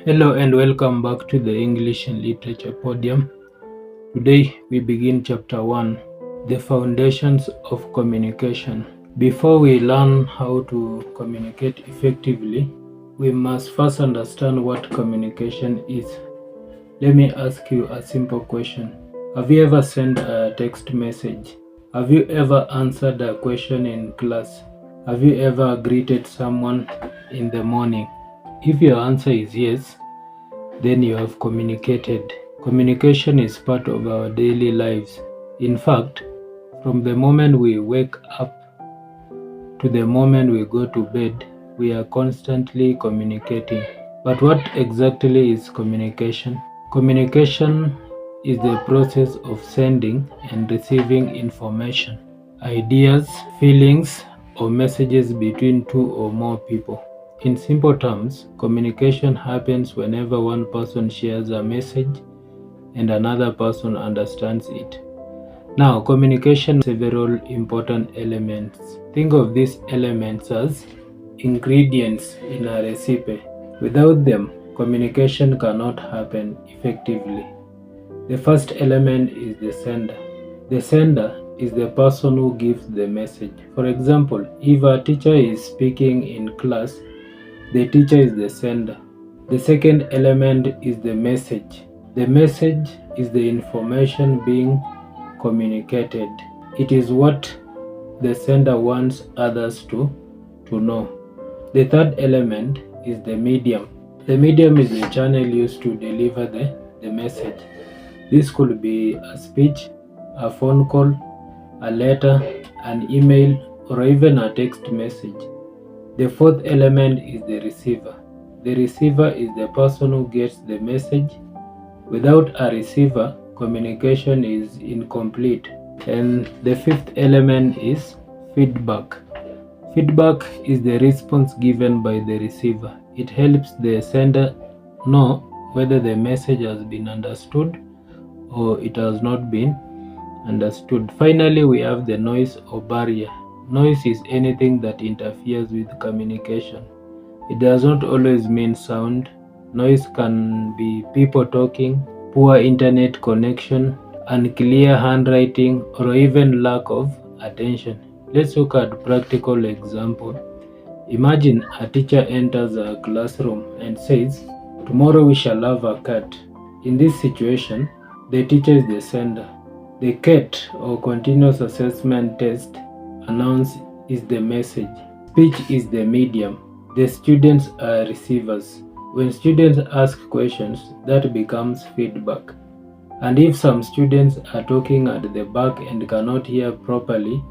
Hello and welcome back to the English and Literature Podium. Today we begin Chapter 1, The Foundations of Communication. Before we learn how to communicate effectively, we must first understand what communication is. Let me ask you a simple question. Have you ever sent a text message? Have you ever answered a question in class? Have you ever greeted someone in the morning? If your answer is yes, then you have communicated. Communication is part of our daily lives. In fact, from the moment we wake up to the moment we go to bed, we are constantly communicating. But what exactly is communication? Communication is the process of sending and receiving information, ideas, feelings, or messages between two or more people. In simple terms, communication happens whenever one person shares a message and another person understands it. Now, communication has several important elements. Think of these elements as ingredients in a recipe. Without them, communication cannot happen effectively. The first element is the sender. The sender is the person who gives the message. For example, if a teacher is speaking in class, the teacher is the sender. The second element is the message. The message is the information being communicated. It is what the sender wants others to know. The third element is the medium. The medium is the channel used to deliver the message. This could be a speech, a phone call, a letter, an email, or even a text message. The fourth element is the receiver. The receiver is the person who gets the message. Without a receiver, communication is incomplete. And the fifth element is feedback. Feedback is the response given by the receiver. It helps the sender know whether the message has been understood or it has not been understood. Finally, we have the noise or barrier. Noise is anything that interferes with communication. It does not always mean sound. Noise can be people talking, poor internet connection, unclear handwriting, or even lack of attention. Let's look at a practical example. Imagine a teacher enters a classroom and says, "Tomorrow we shall have a cat." In this situation, the teacher is the sender. The CAT or continuous assessment test announced is the message. Speech is the medium. The students are receivers. When students ask questions, that becomes feedback. And if some students are talking at the back and cannot hear properly,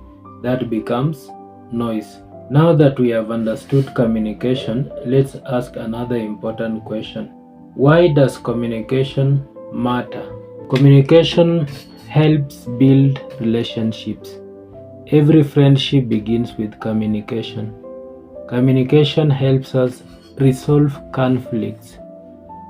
that becomes noise. Now that we have understood communication, let's ask another important question. Why does communication matter? Communication helps build relationships. Every friendship begins with communication. Communication helps us resolve conflicts.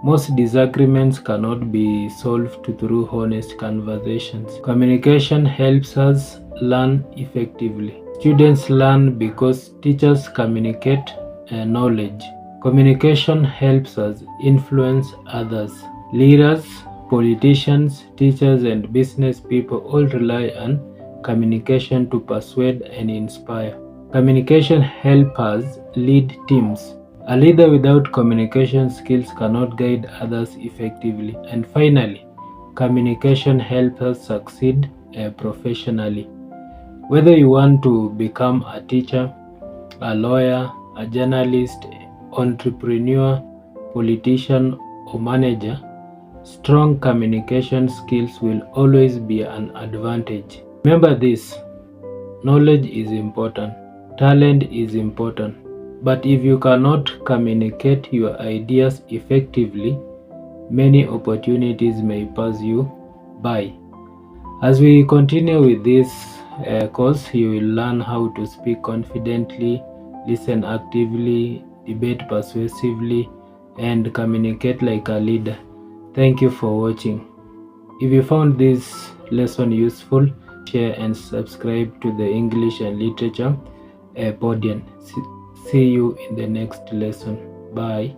Most disagreements cannot be solved through honest conversations. Communication helps us learn effectively. Students learn because teachers communicate knowledge. Communication helps us influence others. Leaders, politicians, teachers, and business people all rely on communication to persuade and inspire. Communication helps us lead teams. A leader without communication skills cannot guide others effectively. And finally, communication helps us succeed professionally. Whether you want to become a teacher, a lawyer, a journalist, entrepreneur, politician, or manager, strong communication skills will always be an advantage. Remember this, knowledge is important, talent is important, but if you cannot communicate your ideas effectively, many opportunities may pass you by. As we continue with this course, you will learn how to speak confidently, listen actively, debate persuasively, and communicate like a leader. Thank you for watching. If you found this lesson useful, share and subscribe to the English and Literature Podium. See you in the next lesson. Bye.